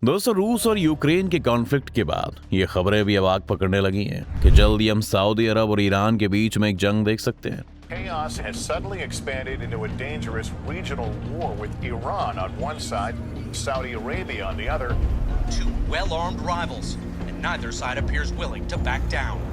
दोस्तों, रूस और यूक्रेन के कॉन्फ्लिक्ट के बाद ये खबरें भी अब आग पकड़ने लगी हैं कि जल्द ही हम सऊदी अरब और ईरान के बीच में एक जंग देख सकते हैं। Chaos has suddenly expanded into a dangerous regional war with Iran on one side, Saudi Arabia on the other. Two well-armed rivals, and neither side appears willing to back down.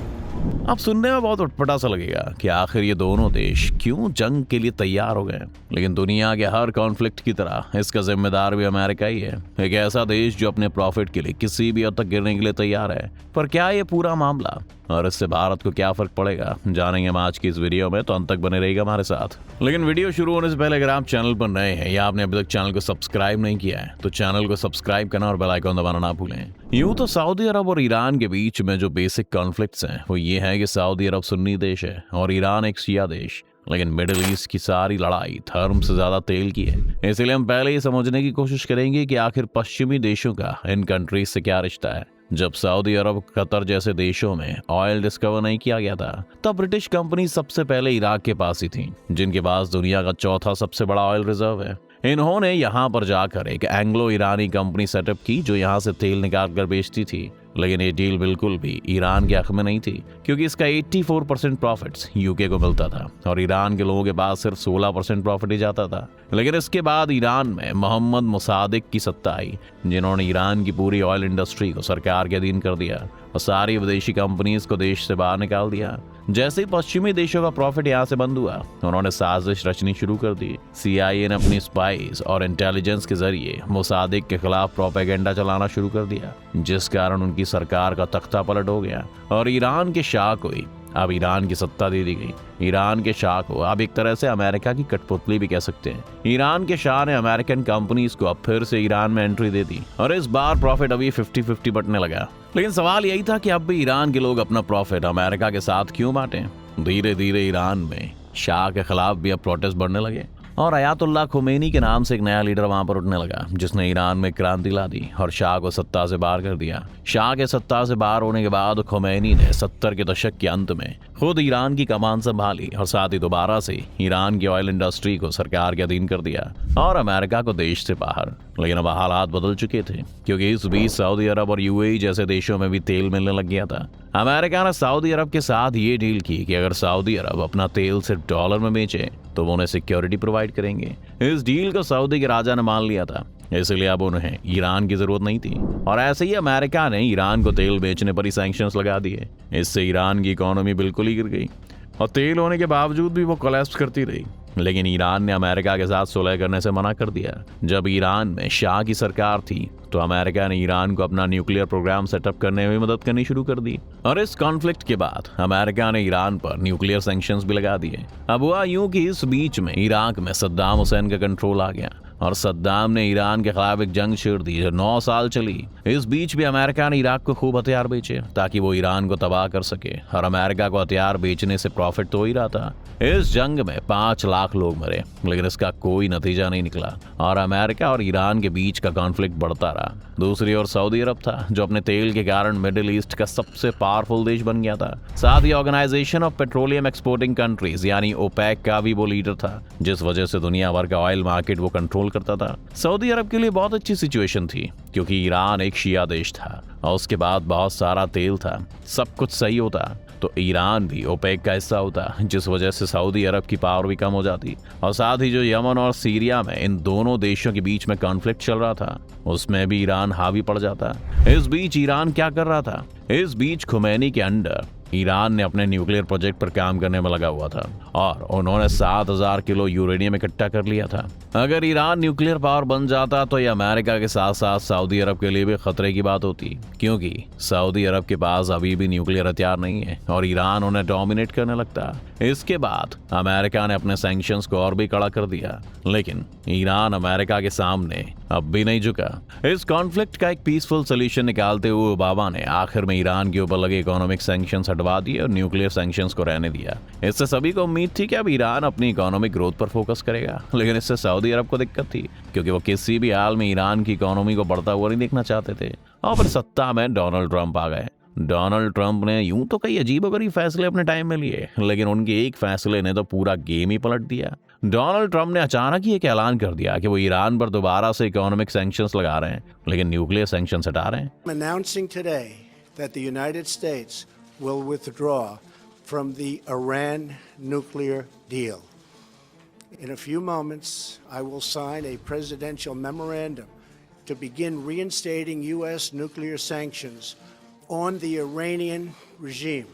अब सुनने में बहुत उटपटा सा लगेगा कि आखिर ये दोनों देश क्यों जंग के लिए तैयार हो गए, लेकिन दुनिया के हर कॉन्फ्लिक्ट की तरह इसका जिम्मेदार भी अमेरिका ही है। एक ऐसा देश जो अपने प्रॉफिट के लिए किसी भी हद तक गिरने के लिए तैयार है। पर क्या ये पूरा मामला और इससे भारत को क्या फर्क पड़ेगा, जानेंगे हम आज की इस वीडियो में, तो अंत तक बने रहिएगा हमारे साथ। लेकिन वीडियो शुरू होने से पहले अगर आप चैनल पर नए हैं या आपने अभी तक चैनल को सब्सक्राइब नहीं किया है तो चैनल को सब्सक्राइब करना और बेल आइकन दबाना ना भूलें। यूं तो सऊदी अरब और ईरान के बीच में जो बेसिक कॉन्फ्लिक्ट्स हैं वो ये है कि सऊदी अरब सुन्नी देश है और ईरान एक शिया देश। लेकिन मिडिल ईस्ट की सारी लड़ाई धर्म से ज्यादा तेल की है। इसलिए हम पहले ये समझने की कोशिश करेंगे कि आखिर पश्चिमी देशों का इन कंट्रीज से क्या रिश्ता है। जब सऊदी अरब, कतर जैसे देशों में ऑयल डिस्कवर नहीं किया गया था तब ब्रिटिश कंपनी सबसे पहले इराक के पास ही थी, जिनके पास दुनिया का चौथा सबसे बड़ा ऑयल रिजर्व है। इन्होंने यहाँ पर जाकर एक एंग्लो ईरानी कंपनी सेटअप की जो यहाँ से तेल निकाल कर बेचती थी। लेकिन ये डील बिल्कुल भी ईरान के हक में नहीं थी, क्योंकि इसका 84% प्रॉफिट्स यूके को मिलता था और ईरान के लोगों के पास सिर्फ 16% प्रॉफिट ही जाता था। लेकिन इसके बाद ईरान में मोहम्मद मुसादिक की सत्ता आई, जिन्होंने ईरान की पूरी ऑयल इंडस्ट्री को सरकार के अधीन कर दिया और सारी विदेशी कंपनीज को देश से बाहर निकाल दिया। जैसे ही पश्चिमी देशों का प्रॉफिट यहाँ से बंद हुआ, उन्होंने साजिश रचनी शुरू कर दी। CIA ने अपनी स्पाइस और इंटेलिजेंस के जरिए मुसादिक के खिलाफ प्रोपेगेंडा चलाना शुरू कर दिया, जिस कारण उनकी सरकार का तख्ता पलट हो गया और ईरान के शाह को ही अब ईरान की सत्ता दे दी गई। ईरान के शाह को अब एक तरह से अमेरिका की कठपुतली भी कह सकते हैं। ईरान के शाह ने अमेरिकन कंपनीज को अब फिर से ईरान में एंट्री दे दी और इस बार प्रॉफिट अभी 50-50 बंटने लगा। लेकिन सवाल यही था कि अब भी ईरान के लोग अपना प्रॉफिट अमेरिका के साथ क्यों बांटें। धीरे धीरे ईरान में शाह के खिलाफ भी अब प्रोटेस्ट बढ़ने लगे और अयातुल्लाह खुमैनी के नाम से एक नया लीडर वहां पर उठने लगा, जिसने ईरान में क्रांति ला दी और शाह को सत्ता से बाहर कर दिया। शाह के सत्ता से बाहर होने के बाद खुमैनी ने 70 के दशक के अंत में खुद ईरान की कमान संभाली और साथ ही दोबारा से ईरान की ऑयल इंडस्ट्री को सरकार के अधीन कर दिया और अमेरिका को देश से बाहर। लेकिन अब हालात बदल चुके थे, क्योंकि इस बीच सऊदी अरब और UAE जैसे देशों में भी तेल मिलने लग गया था। अमेरिका ने सऊदी अरब के साथ ये डील की कि अगर सऊदी अरब अपना तेल सिर्फ डॉलर में बेचे तो वो उन्हें सिक्योरिटी प्रोवाइड करेंगे। इस डील को सऊदी के राजा ने मान लिया था, इसलिए अब उन्हें ईरान की जरूरत नहीं थी और ऐसे ही अमेरिका ने ईरान को तेल बेचने पर ही सैंक्शंस लगा दिए। इससे ईरान की इकोनॉमी बिल्कुल ही गिर गई और तेल होने के बावजूद भी वो कोलैप्स करती रही। लेकिन ईरान ने अमेरिका के साथ सुलह करने से मना कर दिया। जब ईरान में शाह की सरकार थी तो अमेरिका ने ईरान को अपना न्यूक्लियर प्रोग्राम सेटअप करने में मदद करनी शुरू कर दी और इस कॉन्फ्लिक्ट के बाद अमेरिका ने ईरान पर न्यूक्लियर सैंक्शंस भी लगा दिए। अब हुआ यूं कि इस बीच में इराक में सद्दाम हुसैन का कंट्रोल आ गया और सद्दाम ने ईरान के खिलाफ एक जंग छेड़ दी जो 9 साल चली। इस बीच भी अमेरिका ने इराक को खूब हथियार बेचे ताकि वो ईरान को तबाह कर सके और अमेरिका को हथियार बेचने से प्रॉफिट तो हो ही रहा था। इस जंग में 5 लाख लोग मरे, लेकिन इसका कोई नतीजा नहीं निकला और अमेरिका और ईरान के बीच का कॉन्फ्लिक्ट बढ़ता रहा। दूसरी ओर सऊदी अरब था, जो अपने तेल के कारण मिडिल ईस्ट का सबसे पावरफुल देश बन गया था। साथ ही organisation of petroleum exporting countries यानी ओपेक का भी वो लीडर था, जिस वजह से दुनिया भर का ऑयल मार्केट वो कंट्रोल करता था। सऊदी अरब के लिए बहुत अच्छी सिचुएशन थी, क्योंकि ईरान एक शिया देश था और उसके बाद बहुत सारा तेल था। सब कुछ सही होता तो ईरान भी ओपेक का हिस्सा होता, जिस वजह से सऊदी अरब की पावर भी कम हो जाती और साथ ही जो यमन और सीरिया में इन दोनों देशों के बीच में कॉन्फ्लिक्ट चल रहा था उसमें भी ईरान हावी पड़ जाता। इस बीच ईरान क्या कर रहा था? इस बीच खुमैनी के अंडर ईरान ने अपने न्यूक्लियर प्रोजेक्ट पर काम करने में लगा हुआ था और उन्होंने 7000 किलो यूरेनियम इकट्ठा कर लिया था। अगर ईरान न्यूक्लियर पावर बन जाता तो ये अमेरिका के साथ साथ सऊदी अरब के लिए भी खतरे की बात होती, क्योंकि सऊदी अरब के पास अभी भी न्यूक्लियर हथियार नहीं है और ईरान उन्हें डोमिनेट करने लगता। इसके बाद अमेरिका ने अपने सैंक्शंस को और भी कड़ा कर दिया, लेकिन ईरान अमेरिका के सामने अब भी नहीं झुका। इस कॉन्फ्लिक्ट का एक पीसफुल सोल्यूशन निकालते हुए ओबामा ने आखिर में ईरान के ऊपर लगे इकोनॉमिक सैंक्शंस हटवा दिए और न्यूक्लियर सैंक्शंस को रहने दिया। इससे सभी को उम्मीद थी कि अब ईरान अपनी इकोनॉमिक ग्रोथ पर फोकस करेगा, लेकिन इससे सऊदी अरब को दिक्कत थी, क्योंकि वो किसी भी हाल में ईरान की इकोनॉमी को बढ़ता हुआ नहीं देखना चाहते थे। और फिर सत्ता में डोनाल्ड ट्रंप आ गए। डोनाल्ड ट्रंप ने यूं तो कई अजीबोगरीब फैसले अपने टाइम में लिए, लेकिन उनके एक फैसले ने तो पूरा गेम ही पलट दिया। डोनाल्ड ट्रंप ने अचानक ही एक ऐलान कर दिया कि वो ईरान पर दोबारा से इकोनॉमिक सैंक्शंस लगा रहे हैं, लेकिन न्यूक्लियर सैंक्शंस हटा रहे हैं। I'm announcing today that the United States will withdraw from the Iran nuclear deal. In a few moments, I will sign a presidential memorandum to begin reinstating U.S. nuclear sanctions on the Iranian regime.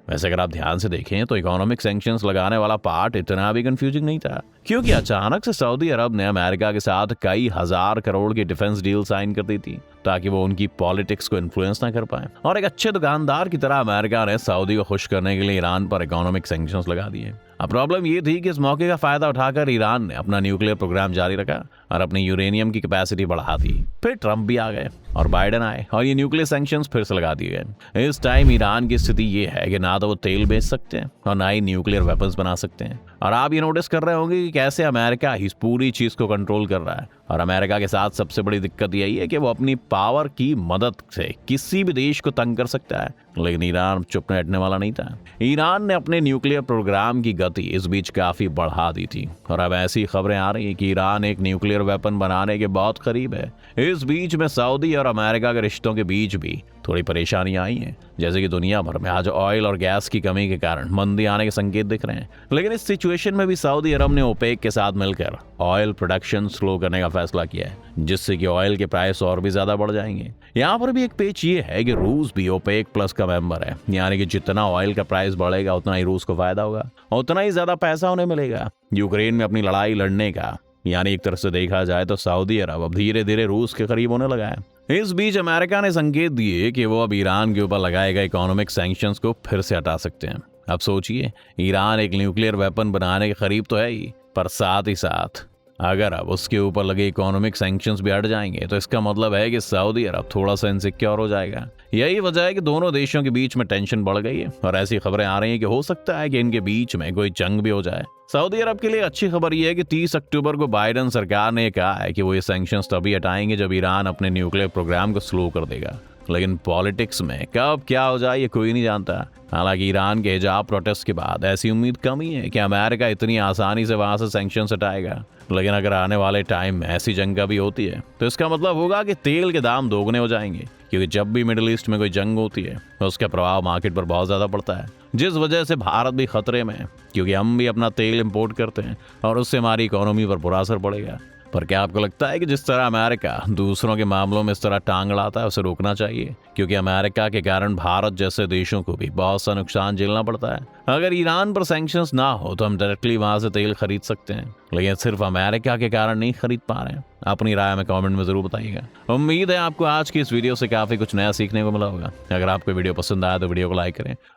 वैसे अगर आप ध्यान से देखें तो economic sanctions लगाने वाला part इतना भी कंफ्यूजिंग नहीं था, क्योंकि अचानक से सऊदी अरब ने अमेरिका के साथ कई हजार करोड़ की डिफेंस डील साइन कर दी थी ताकि वो उनकी पॉलिटिक्स को इन्फ्लुएंस ना कर पाए। और एक अच्छे दुकानदार की तरह अमेरिका ने सऊदी को खुश करने के लिए ईरान पर इकोनॉमिक सैंक्शंस लगा दिए। अब प्रॉब्लम ये थी कि इस मौके का फायदा उठाकर ईरान ने अपना न्यूक्लियर प्रोग्राम जारी रखा और अपनी यूरेनियम की कैपेसिटी बढ़ा दी। फिर ट्रंप भी आ गए और बाइडेन आए और ये न्यूक्लियर सैंक्शंस फिर से लगा दिए गए। इस टाइम ईरान की स्थिति ये है कि ना तो वो तेल बेच सकते हैं और ना ही न्यूक्लियर वेपन्स बना सकते हैं। और आप ये नोटिस कर रहे होंगे कि कैसे अमेरिका इस पूरी चीज को कंट्रोल कर रहा है। और अमेरिका के साथ सबसे बड़ी दिक्कत यही है कि वो अपनी पावर की मदद से किसी भी देश को तंग कर सकता है, लेकिन ईरान चुप बैठने वाला नहीं था। ईरान ने अपने न्यूक्लियर प्रोग्राम की गति इस बीच काफी बढ़ा दी थी और अब ऐसी खबरें आ रही हैं कि ईरान एक न्यूक्लियर वेपन बनाने के बहुत करीब है। इस बीच में सऊदी और अमेरिका के रिश्तों के बीच भी थोड़ी परेशानियां आई हैं, जैसे कि दुनिया भर में आज ऑयल और गैस की कमी के कारण मंदी आने के संकेत दिख रहे हैं। लेकिन इस सिचुएशन में भी सऊदी अरब ने ओपेक के साथ मिलकर ऑयल प्रोडक्शन स्लो करने का फैसला किया है, जिससे कि ऑयल के प्राइस और भी ज्यादा बढ़ जाएंगे। यहाँ पर भी एक पेच ये है कि रूस भी ओपेक प्लस का मेंबर है, यानी कि जितना ऑयल का प्राइस बढ़ेगा उतना ही रूस को फायदा होगा और उतना ही ज्यादा पैसा उन्हें मिलेगा यूक्रेन में अपनी लड़ाई लड़ने का। यानी एक तरह से देखा जाए तो सऊदी अरब अब धीरे धीरे रूस के करीब होने लगा है। इस बीच अमेरिका ने संकेत दिए कि वो अब ईरान के ऊपर लगाए गए इकोनॉमिक सैंक्शंस को फिर से हटा सकते हैं। अब सोचिए, ईरान एक न्यूक्लियर वेपन बनाने के करीब तो है ही, पर साथ ही साथ अगर अब उसके ऊपर लगे इकोनॉमिक सैंक्शंस भी हट जाएंगे तो इसका मतलब है कि सऊदी अरब थोड़ा सा इनसिक्योर हो जाएगा। यही वजह है कि दोनों देशों के बीच में टेंशन बढ़ गई है और ऐसी खबरें आ रही हैं कि हो सकता है कि इनके बीच में कोई जंग भी हो जाए। सऊदी अरब के लिए अच्छी खबर यह है कि 30 अक्टूबर को बाइडेन सरकार ने कहा है कि वो ये सैंक्शंस तभी हटाएंगे जब ईरान अपने न्यूक्लियर प्रोग्राम को स्लो कर देगा। लेकिन पॉलिटिक्स में कब क्या हो जाए ये कोई नहीं जानता। हालांकि ईरान के हिजाब प्रोटेस्ट के बाद ऐसी उम्मीद कम ही है कि अमेरिका इतनी आसानी से वहां से सैंक्शंस हटाएगा। लेकिन अगर आने वाले टाइम में ऐसी जंग का भी होती है तो इसका मतलब होगा कि तेल के दाम दोगुने हो जाएंगे, क्योंकि जब भी मिडिल ईस्ट में कोई जंग होती है तो उसका प्रभाव मार्केट पर बहुत ज्यादा पड़ता है, जिस वजह से भारत भी खतरे में है, क्योंकि हम भी अपना तेल इंपोर्ट करते हैं और उससे हमारी इकोनॉमी पर बुरा असर पड़ेगा। पर क्या आपको लगता है कि जिस तरह अमेरिका दूसरों के मामलों में इस तरह टांग अड़ाता है उसे रोकना चाहिए, क्योंकि अमेरिका के कारण भारत जैसे देशों को भी बहुत सा नुकसान झेलना पड़ता है। अगर ईरान पर सैंक्शंस ना हो तो हम डायरेक्टली वहां से तेल खरीद सकते हैं, लेकिन सिर्फ अमेरिका के कारण नहीं खरीद पा रहे हैं। अपनी राय में कमेंट में जरूर बताइएगा। उम्मीद है आपको आज की इस वीडियो से काफी कुछ नया सीखने को मिला होगा। अगर आपको वीडियो पसंद आया तो वीडियो को लाइक करें